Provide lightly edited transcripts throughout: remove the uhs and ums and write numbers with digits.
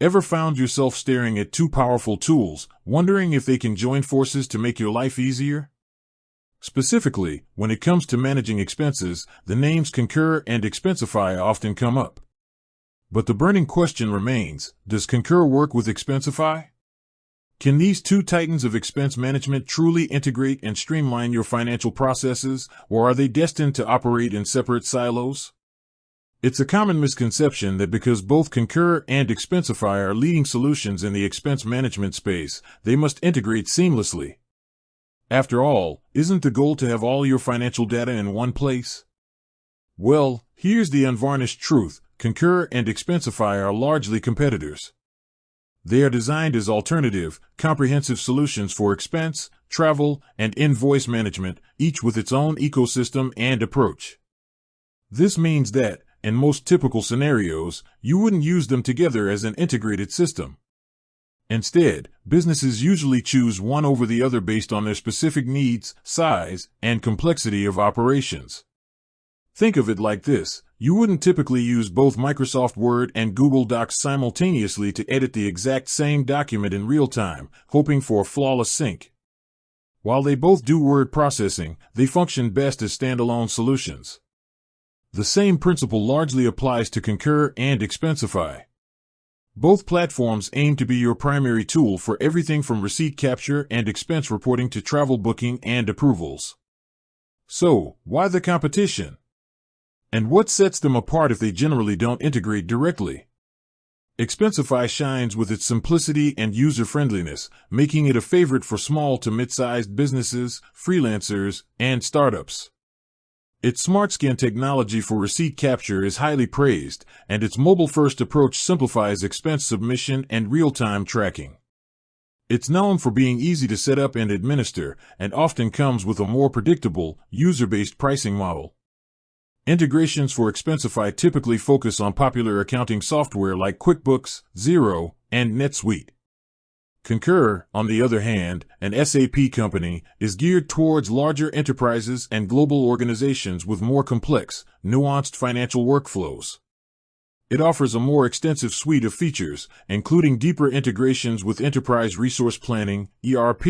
Ever found yourself staring at two powerful tools, wondering if they can join forces to make your life easier? Specifically, when it comes to managing expenses, the names Concur and Expensify often come up. But the burning question remains, does Concur work with Expensify? Can these two titans of expense management truly integrate and streamline your financial processes, or are they destined to operate in separate silos? It's a common misconception that because both Concur and Expensify are leading solutions in the expense management space, they must integrate seamlessly. After all, isn't the goal to have all your financial data in one place? Well, here's the unvarnished truth. Concur and Expensify are largely competitors. They are designed as alternative, comprehensive solutions for expense, travel, and invoice management, each with its own ecosystem and approach. This means that, in most typical scenarios, you wouldn't use them together as an integrated system. Instead, businesses usually choose one over the other based on their specific needs, size, and complexity of operations. Think of it like this. You wouldn't typically use both Microsoft Word and Google Docs simultaneously to edit the exact same document in real time, hoping for a flawless sync. While they both do word processing, they function best as standalone solutions. The same principle largely applies to Concur and Expensify. Both platforms aim to be your primary tool for everything from receipt capture and expense reporting to travel booking and approvals. So, why the competition? And what sets them apart if they generally don't integrate directly? Expensify shines with its simplicity and user-friendliness, making it a favorite for small to mid-sized businesses, freelancers, and startups. Its SmartScan technology for receipt capture is highly praised, and its mobile-first approach simplifies expense submission and real-time tracking. It's known for being easy to set up and administer, and often comes with a more predictable, user-based pricing model. Integrations for Expensify typically focus on popular accounting software like QuickBooks, Xero, and NetSuite. Concur, on the other hand, an SAP company, is geared towards larger enterprises and global organizations with more complex, nuanced financial workflows. It offers a more extensive suite of features, including deeper integrations with enterprise resource planning, ERP,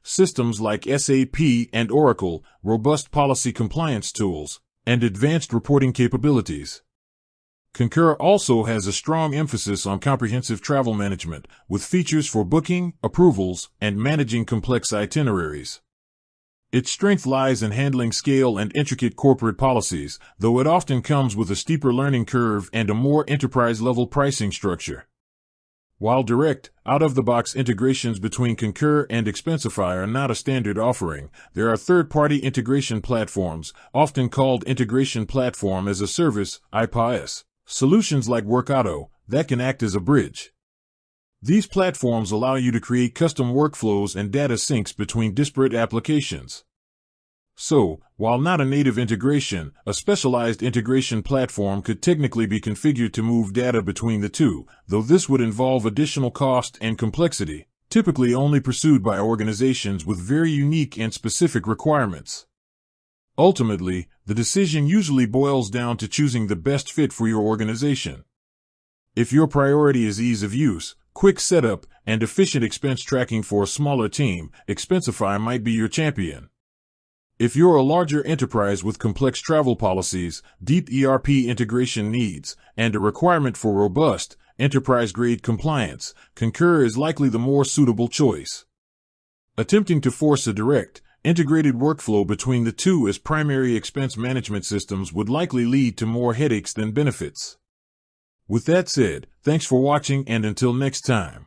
systems like SAP and Oracle, robust policy compliance tools, and advanced reporting capabilities. Concur also has a strong emphasis on comprehensive travel management, with features for booking, approvals, and managing complex itineraries. Its strength lies in handling scale and intricate corporate policies, though it often comes with a steeper learning curve and a more enterprise-level pricing structure. While direct, out-of-the-box integrations between Concur and Expensify are not a standard offering, there are third-party integration platforms, often called Integration Platform as a Service, IPaaS. Solutions like WorkAuto that can act as a bridge. These platforms allow you to create custom workflows and data syncs between disparate applications. So, while not a native integration, a specialized integration platform could technically be configured to move data between the two, though this would involve additional cost and complexity, typically only pursued by organizations with very unique and specific requirements. Ultimately, the decision usually boils down to choosing the best fit for your organization. If your priority is ease of use, quick setup, and efficient expense tracking for a smaller team, Expensify might be your champion. If you're a larger enterprise with complex travel policies, deep ERP integration needs, and a requirement for robust, enterprise-grade compliance, Concur is likely the more suitable choice. Attempting to force a direct, integrated workflow between the two as primary expense management systems would likely lead to more headaches than benefits. With that said, thanks for watching and until next time.